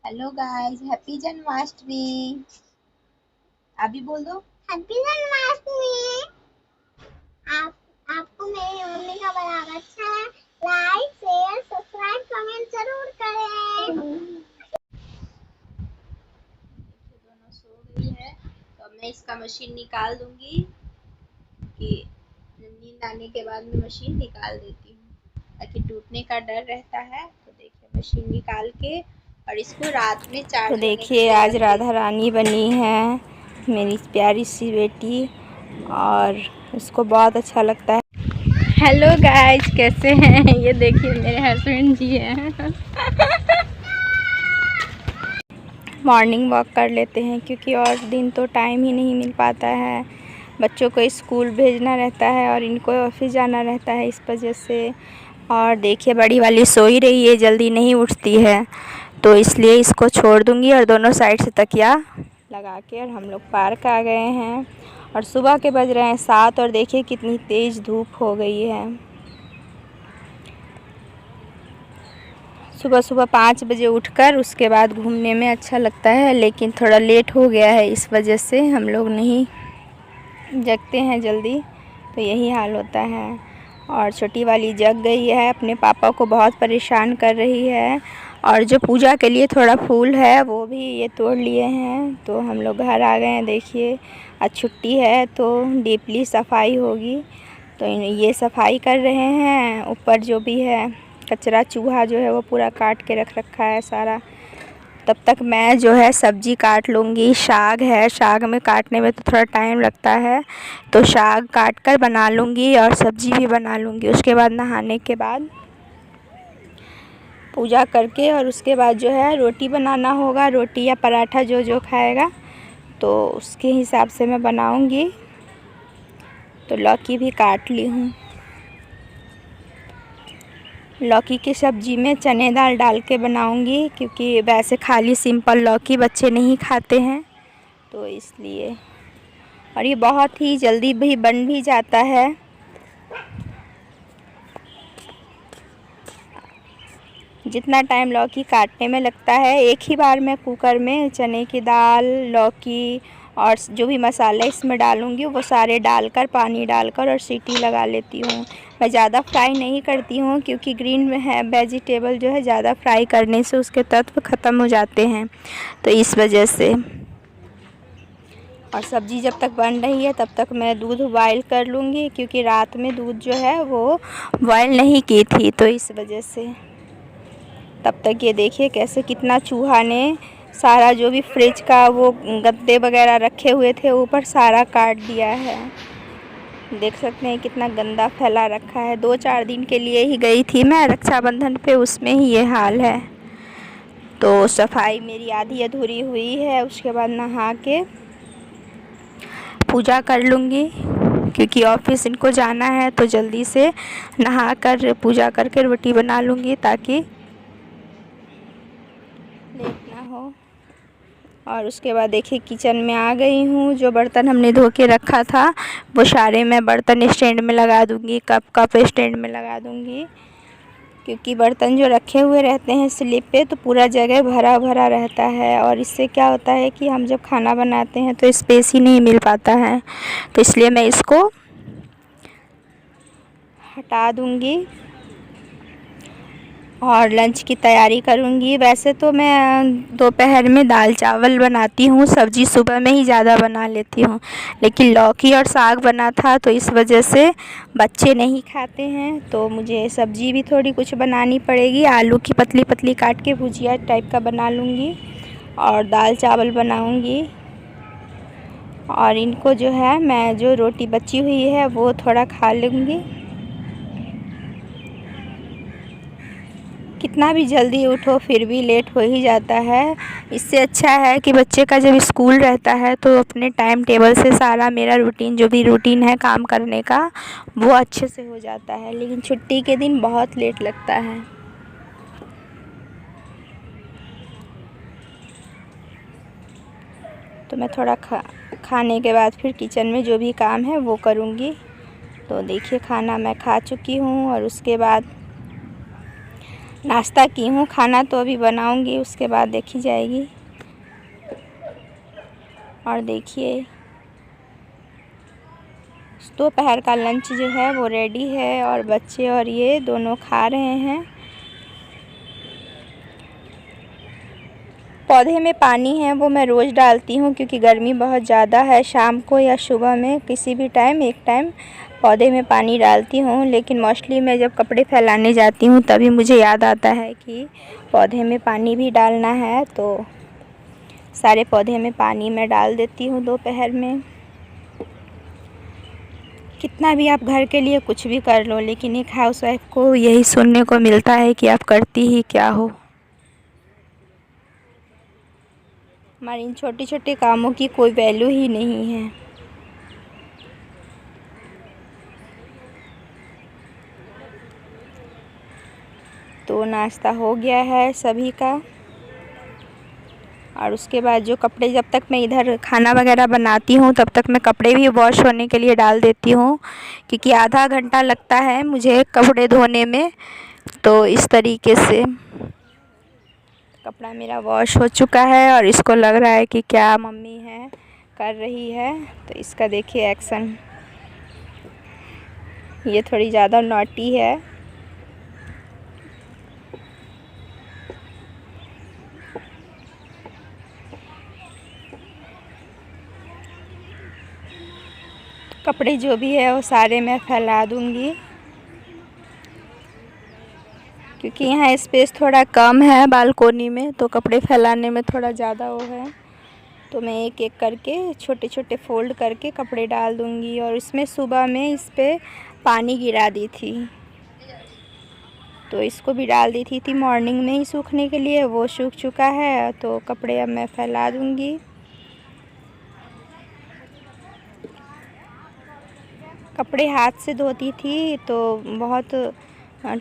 Hello guys, happy Janmashtami. अभी बोल दो। हैप्पी जन्माष्टमी। आप आपको मेरी मम्मी का ब्लॉग अच्छा है, लाइक शेयर सब्सक्राइब कमेंट जरूर करें। दोनों सो गई है तो अब मैं इसका मशीन निकाल दूंगी कि नींद आने के बाद में मशीन निकाल देती हूँ ताकि टूटने का डर रहता है। तो देखिए मशीन निकाल के और इसको रात में तो चार्ज होने के देखिए लिए आज रख राधा देती रानी बनी है मेरी प्यारी सी बेटी और उसको बहुत अच्छा लगता है। हेलो गाइस, कैसे हैं? ये देखिए मेरे हस्बैंड जी हैं। मॉर्निंग वॉक कर लेते हैं क्योंकि और दिन तो टाइम ही नहीं मिल पाता है। बच्चों को स्कूल भेजना रहता है और इनको ऑफिस जाना रहता है, इस वजह से। और देखिए बड़ी वाली सो ही रही है, जल्दी नहीं उठती है, तो इसलिए इसको छोड़ दूंगी और दोनों साइड से तकिया लगा के और हम लोग पार्क आ गए हैं। और सुबह के बज रहे हैं 7 और देखिए कितनी तेज़ धूप हो गई है। सुबह सुबह 5 बजे उठकर उसके बाद घूमने में अच्छा लगता है, लेकिन थोड़ा लेट हो गया है, इस वजह से हम लोग नहीं जगते हैं जल्दी, तो यही हाल होता है। और छोटी वाली जग गई है, अपने पापा को बहुत परेशान कर रही है। और जो पूजा के लिए थोड़ा फूल है वो भी ये तोड़ लिए हैं, तो हम लोग घर आ गए हैं। देखिए आज छुट्टी है तो डीपली सफाई होगी, तो ये सफाई कर रहे हैं। ऊपर जो भी है कचरा चूहा जो है वो पूरा काट के रख रखा है सारा। तब तक मैं जो है सब्ज़ी काट लूँगी। साग है, साग में काटने में तो थोड़ा टाइम लगता है, तो साग काट कर बना लूँगी और सब्ज़ी भी बना लूँगी। उसके बाद नहाने के बाद पूजा करके और उसके बाद जो है रोटी बनाना होगा, रोटी या पराठा जो जो खाएगा तो उसके हिसाब से मैं बनाऊँगी। तो लौकी भी काट ली हूँ। लौकी की सब्ज़ी में चने दाल डाल के बनाऊंगी, क्योंकि वैसे खाली सिंपल लौकी बच्चे नहीं खाते हैं, तो इसलिए। और ये बहुत ही जल्दी भी बन भी जाता है। जितना टाइम लौकी काटने में लगता है, एक ही बार मैं कुकर में चने की दाल, लौकी और जो भी मसाला इसमें डालूँगी वो सारे डालकर, पानी डालकर और सीटी लगा लेती हूँ। मैं ज़्यादा फ्राई नहीं करती हूँ, क्योंकि ग्रीन में है वेजिटेबल जो है ज़्यादा फ्राई करने से उसके तत्व ख़त्म हो जाते हैं, तो इस वजह से। और सब्ज़ी जब तक बन रही है तब तक मैं दूध बॉयल कर लूँगी, क्योंकि रात में दूध जो है वो बॉयल नहीं की थी, तो इस वजह से। तब तक ये देखिए कैसे कितना चूहा ने सारा जो भी फ्रिज का वो गद्दे वगैरह रखे हुए थे ऊपर सारा काट दिया है। देख सकते हैं कितना गंदा फैला रखा है। 2-4 दिन के लिए ही गई थी मैं रक्षाबंधन पे, उसमें ही ये हाल है। तो सफाई मेरी आधी अधूरी हुई है। उसके बाद नहा के पूजा कर लूँगी, क्योंकि ऑफिस इनको जाना है, तो जल्दी से नहा कर पूजा करके रोटी बना लूँगी ताकि लेट ना हो। और उसके बाद देखिए किचन में आ गई हूँ। जो बर्तन हमने धो के रखा था वो सारे मैं बर्तन स्टैंड में लगा दूँगी, कप स्टैंड में लगा दूँगी, क्योंकि बर्तन जो रखे हुए रहते हैं स्लिप पे तो पूरा जगह भरा भरा रहता है। और इससे क्या होता है कि हम जब खाना बनाते हैं तो स्पेस ही नहीं मिल पाता है, तो इसलिए मैं इसको हटा दूँगी और लंच की तैयारी करूँगी। वैसे तो मैं दोपहर में दाल चावल बनाती हूँ, सब्ज़ी सुबह में ही ज़्यादा बना लेती हूँ, लेकिन लौकी और साग बना था तो इस वजह से बच्चे नहीं खाते हैं, तो मुझे सब्ज़ी भी थोड़ी कुछ बनानी पड़ेगी। आलू की पतली पतली काट के भुजिया टाइप का बना लूँगी और दाल चावल बनाऊँगी। और इनको जो है मैं जो रोटी बची हुई है वो थोड़ा खा लूँगी। कितना भी जल्दी उठो फिर भी लेट हो ही जाता है। इससे अच्छा है कि बच्चे का जब स्कूल रहता है तो अपने टाइम टेबल से सारा मेरा रूटीन जो भी रूटीन है काम करने का वो अच्छे से हो जाता है, लेकिन छुट्टी के दिन बहुत लेट लगता है। तो मैं थोड़ा खाने के बाद फिर किचन में जो भी काम है वो करूँगी। तो देखिए खाना मैं खा चुकी हूँ और उसके बाद नाश्ता की हूँ, खाना तो अभी बनाऊँगी, उसके बाद देखी जाएगी। और देखिए दोपहर का लंच जो है वो रेडी है और बच्चे और ये दोनों खा रहे हैं। पौधे में पानी है वो मैं रोज़ डालती हूँ क्योंकि गर्मी बहुत ज़्यादा है। शाम को या सुबह में किसी भी टाइम एक टाइम पौधे में पानी डालती हूँ, लेकिन मोस्टली मैं जब कपड़े फैलाने जाती हूँ तभी मुझे याद आता है कि पौधे में पानी भी डालना है, तो सारे पौधे में पानी मैं डाल देती हूँ दोपहर में। कितना भी आप घर के लिए कुछ भी कर लो, लेकिन एक हाउसवाइफ को यही सुनने को मिलता है कि आप करती ही क्या हो। हमारे इन छोटे छोटे कामों की कोई वैल्यू ही नहीं है। तो नाश्ता हो गया है सभी का, और उसके बाद जो कपड़े, जब तक मैं इधर खाना वगैरह बनाती हूँ तब तक मैं कपड़े भी वॉश होने के लिए डाल देती हूँ, क्योंकि आधा घंटा लगता है मुझे कपड़े धोने में। तो इस तरीके से कपड़ा मेरा वॉश हो चुका है और इसको लग रहा है कि क्या मम्मी है कर रही है, तो इसका देखिए एक्शन। ये थोड़ी ज़्यादा नॉटी है। कपड़े जो भी है वो सारे मैं फैला दूंगी, क्योंकि यहाँ स्पेस थोड़ा कम है बालकोनी में, तो कपड़े फैलाने में थोड़ा ज़्यादा वो है। तो मैं एक एक करके छोटे छोटे फोल्ड करके कपड़े डाल दूंगी। और इसमें सुबह में इस पे पानी गिरा दी थी, तो इसको भी डाल दी थी मॉर्निंग में ही सूखने के लिए, वो सूख चुका है। तो कपड़े अब मैं फैला दूंगी। कपड़े हाथ से धोती थी तो बहुत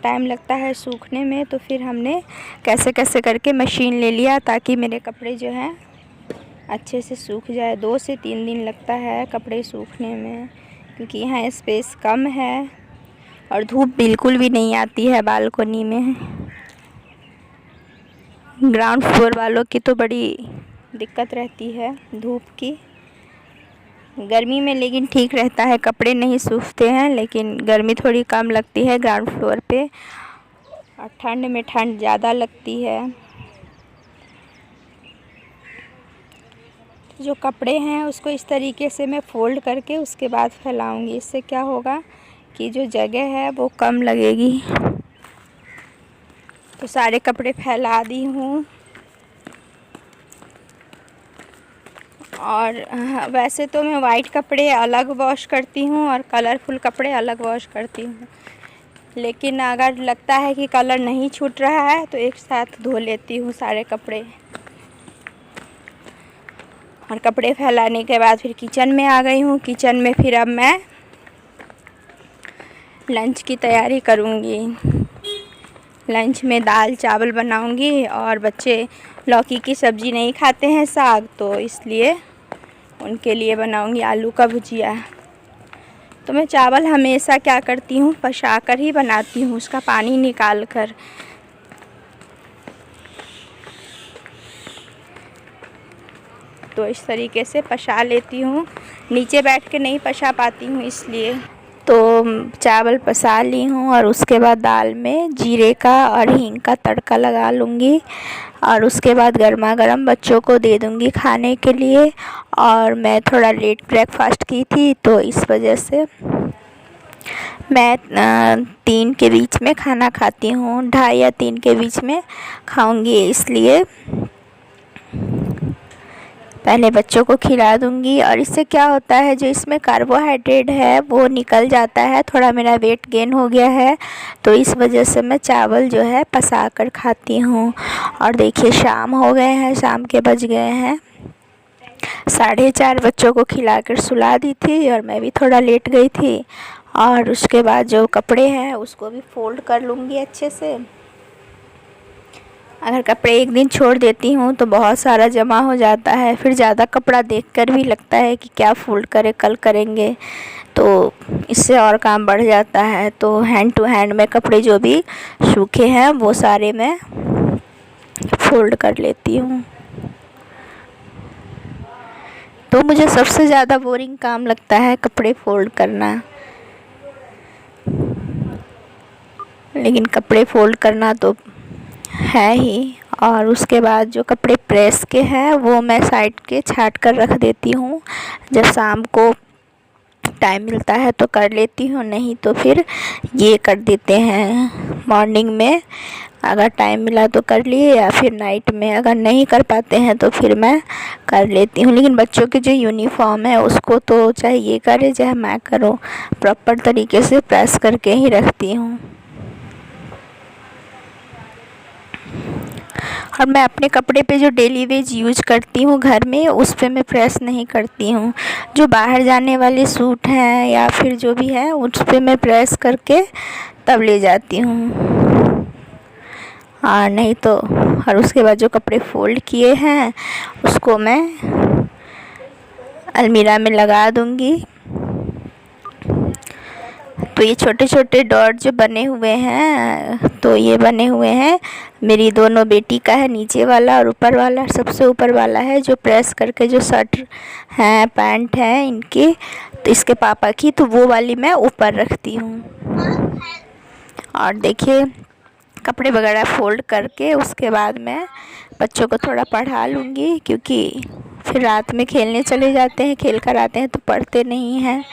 टाइम लगता है सूखने में, तो फिर हमने कैसे कैसे करके मशीन ले लिया ताकि मेरे कपड़े जो हैं अच्छे से सूख जाए। 2 से 3 दिन लगता है कपड़े सूखने में, क्योंकि यहाँ स्पेस कम है और धूप बिल्कुल भी नहीं आती है बालकोनी में। ग्राउंड फ्लोर वालों की तो बड़ी दिक्कत रहती है धूप की। गर्मी में लेकिन ठीक रहता है, कपड़े नहीं सूखते हैं, लेकिन गर्मी थोड़ी कम लगती है ग्राउंड फ्लोर पे, और ठंड में ठंड ज़्यादा लगती है। जो कपड़े हैं उसको इस तरीके से मैं फ़ोल्ड करके उसके बाद फैलाऊंगी। इससे क्या होगा कि जो जगह है वो कम लगेगी। तो सारे कपड़े फैला दी हूँ। और वैसे तो मैं वाइट कपड़े अलग वॉश करती हूँ और कलरफुल कपड़े अलग वॉश करती हूँ, लेकिन अगर लगता है कि कलर नहीं छूट रहा है तो एक साथ धो लेती हूँ सारे कपड़े। और कपड़े फैलाने के बाद फिर किचन में आ गई हूँ। किचन में फिर अब मैं लंच की तैयारी करूँगी। लंच में दाल चावल बनाऊँगी, और बच्चे लौकी की सब्ज़ी नहीं खाते हैं साग, तो इसलिए उनके लिए बनाऊँगी आलू का भुजिया। तो मैं चावल हमेशा क्या करती हूँ, पका कर ही बनाती हूँ, उसका पानी निकाल कर। तो इस तरीके से पका लेती हूँ, नीचे बैठ के नहीं पका पाती हूँ इसलिए। तो चावल पसा ली हूँ और उसके बाद दाल में जीरे का और हींग का तड़का लगा लूँगी, और उसके बाद गर्मा गर्म बच्चों को दे दूँगी खाने के लिए। और मैं थोड़ा लेट ब्रेकफास्ट की थी, तो इस वजह से मैं 3 के बीच में खाना खाती हूँ, 2:30 या 3 के बीच में खाऊँगी, इसलिए पहले बच्चों को खिला दूँगी। और इससे क्या होता है, जो इसमें कार्बोहाइड्रेट है वो निकल जाता है। थोड़ा मेरा वेट गेन हो गया है, तो इस वजह से मैं चावल जो है पका कर खाती हूँ। और देखिए शाम हो गए हैं, शाम के बज गए हैं 4:30। बच्चों को खिलाकर सुला दी थी और मैं भी थोड़ा लेट गई थी। और उसके बाद जो कपड़े हैं उसको भी फोल्ड कर लूँगी अच्छे से। अगर कपड़े एक दिन छोड़ देती हूँ तो बहुत सारा जमा हो जाता है, फिर ज़्यादा कपड़ा देखकर भी लगता है कि क्या फ़ोल्ड करें, कल करेंगे, तो इससे और काम बढ़ जाता है। तो हैंड टू हैंड में कपड़े जो भी सूखे हैं वो सारे मैं फ़ोल्ड कर लेती हूँ। तो मुझे सबसे ज़्यादा बोरिंग काम लगता है कपड़े फ़ोल्ड करना, लेकिन कपड़े फ़ोल्ड करना तो है ही। और उसके बाद जो कपड़े प्रेस के हैं वो मैं साइड के छाट कर रख देती हूँ। जब शाम को टाइम मिलता है तो कर लेती हूँ, नहीं तो फिर ये कर देते हैं मॉर्निंग में, अगर टाइम मिला तो कर लिए, या फिर नाइट में अगर नहीं कर पाते हैं तो फिर मैं कर लेती हूँ। लेकिन बच्चों की जो यूनिफॉर्म है उसको तो चाहे ये करे चाहे मैं करूँ, प्रॉपर तरीके से प्रेस करके ही रखती हूँ। और मैं अपने कपड़े पे जो डेली वेज यूज करती हूँ घर में, उस पे मैं प्रेस नहीं करती हूँ। जो बाहर जाने वाले सूट हैं या फिर जो भी है उस पे मैं प्रेस करके तब ले जाती हूँ, और नहीं तो। और उसके बाद जो कपड़े फ़ोल्ड किए हैं उसको मैं अलमीरा में लगा दूँगी। तो ये छोटे छोटे डॉट जो बने हुए हैं, तो ये बने हुए हैं मेरी दोनों बेटी का है, नीचे वाला और ऊपर वाला। सबसे ऊपर वाला है जो प्रेस करके जो शर्ट है, पैंट है इनकी, तो इसके पापा की, तो वो वाली मैं ऊपर रखती हूँ। और देखिए कपड़े वगैरह फ़ोल्ड करके उसके बाद मैं बच्चों को थोड़ा पढ़ा लूँगी, क्योंकि फिर रात में खेलने चले जाते हैं, खेल कर आते हैं तो पढ़ते नहीं हैं,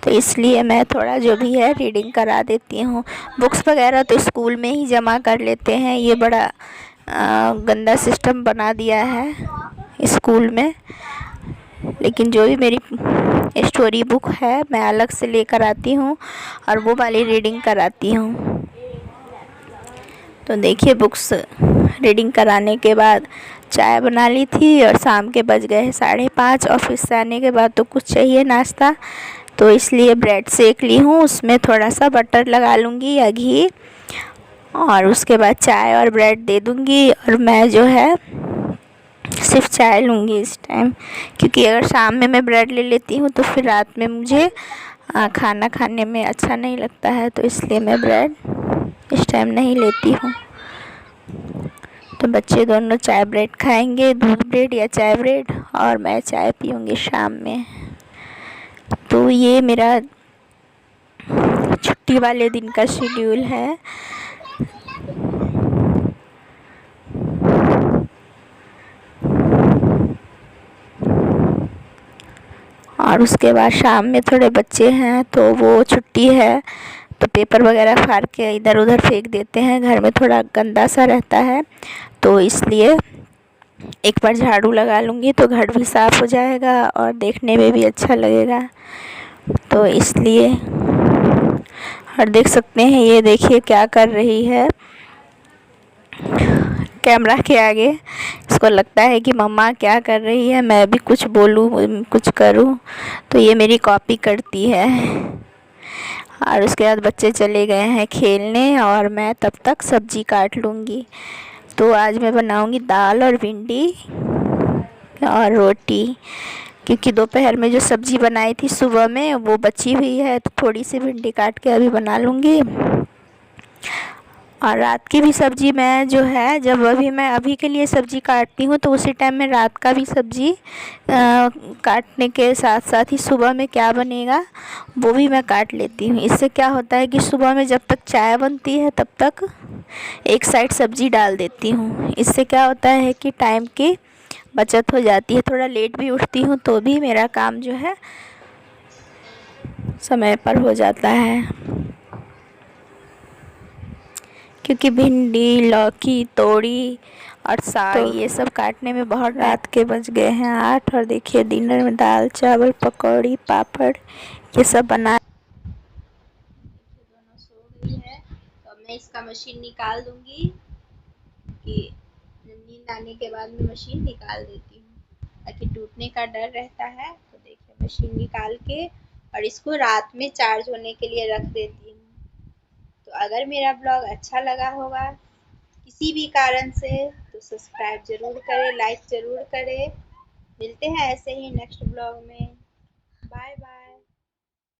तो इसलिए मैं थोड़ा जो भी है रीडिंग करा देती हूँ। बुक्स वगैरह तो स्कूल में ही जमा कर लेते हैं, ये बड़ा गंदा सिस्टम बना दिया है स्कूल में। लेकिन जो भी मेरी स्टोरी बुक है मैं अलग से लेकर आती हूँ और वो वाली रीडिंग कराती हूँ। तो देखिए बुक्स रीडिंग कराने के बाद चाय बना ली थी और शाम के बज गए 5:30। ऑफिस से आने के बाद तो कुछ चाहिए नाश्ता, तो इसलिए ब्रेड सेक ली हूँ, उसमें थोड़ा सा बटर लगा लूँगी या घी, और उसके बाद चाय और ब्रेड दे दूँगी। और मैं जो है सिर्फ चाय लूँगी इस टाइम, क्योंकि अगर शाम में मैं ब्रेड ले लेती हूँ तो फिर रात में मुझे खाना खाने में अच्छा नहीं लगता है, तो इसलिए मैं ब्रेड इस टाइम नहीं लेती हूँ। तो बच्चे दोनों चाय ब्रेड खाएंगे, दूध ब्रेड या चाय ब्रेड, और मैं चाय पीऊँगी शाम में। तो ये मेरा छुट्टी वाले दिन का शेड्यूल है। और उसके बाद शाम में थोड़े बच्चे हैं तो वो छुट्टी है तो पेपर वगैरह फाड़ के इधर उधर फेंक देते हैं, घर में थोड़ा गंदा सा रहता है, तो इसलिए एक बार झाड़ू लगा लूँगी तो घर भी साफ़ हो जाएगा और देखने में भी अच्छा लगेगा, तो इसलिए। और देख सकते हैं ये देखिए क्या कर रही है कैमरा के आगे, इसको लगता है कि मम्मा क्या कर रही है, मैं भी कुछ बोलूँ कुछ करूँ, तो ये मेरी कॉपी करती है। और उसके बाद बच्चे चले गए हैं खेलने और मैं तब तक सब्ज़ी काट लूँगी। तो आज मैं बनाऊँगी दाल और भिंडी और रोटी, क्योंकि दोपहर में जो सब्ज़ी बनाई थी सुबह में वो बची हुई है, तो थोड़ी सी भिंडी काट के अभी बना लूँगी। और रात की भी सब्ज़ी मैं जो है, जब मैं अभी के लिए सब्ज़ी काटती हूँ तो उसी टाइम में रात का भी सब्ज़ी काटने के साथ साथ ही सुबह में क्या बनेगा वो भी मैं काट लेती हूँ। इससे क्या होता है कि सुबह में जब तक चाय बनती है तब तक एक साइड सब्ज़ी डाल देती हूँ। इससे क्या होता है कि टाइम की बचत हो जाती है। थोड़ा लेट भी उठती हूँ तो भी मेरा काम जो है समय पर हो जाता है, क्योंकि भिंडी, लौकी, तोरी और साग ये सब काटने में बहुत रात के बज गए हैं 8। और देखिए डिनर में दाल चावल पकौड़ी पापड़ ये सब बना। दोनों सो गई है तो मैं इसका मशीन निकाल दूंगी, कि नींद आने के बाद में मशीन निकाल देती हूँ ताकि टूटने का डर रहता है। तो देखिए मशीन निकाल के और इसको रात में चार्ज होने के लिए रख देती हूँ। तो अगर मेरा ब्लॉग अच्छा लगा होगा, किसी भी कारण से, तो सब्सक्राइब जरूर करें, लाइक जरूर करें। मिलते हैं ऐसे ही नेक्स्ट ब्लॉग में। Bye bye.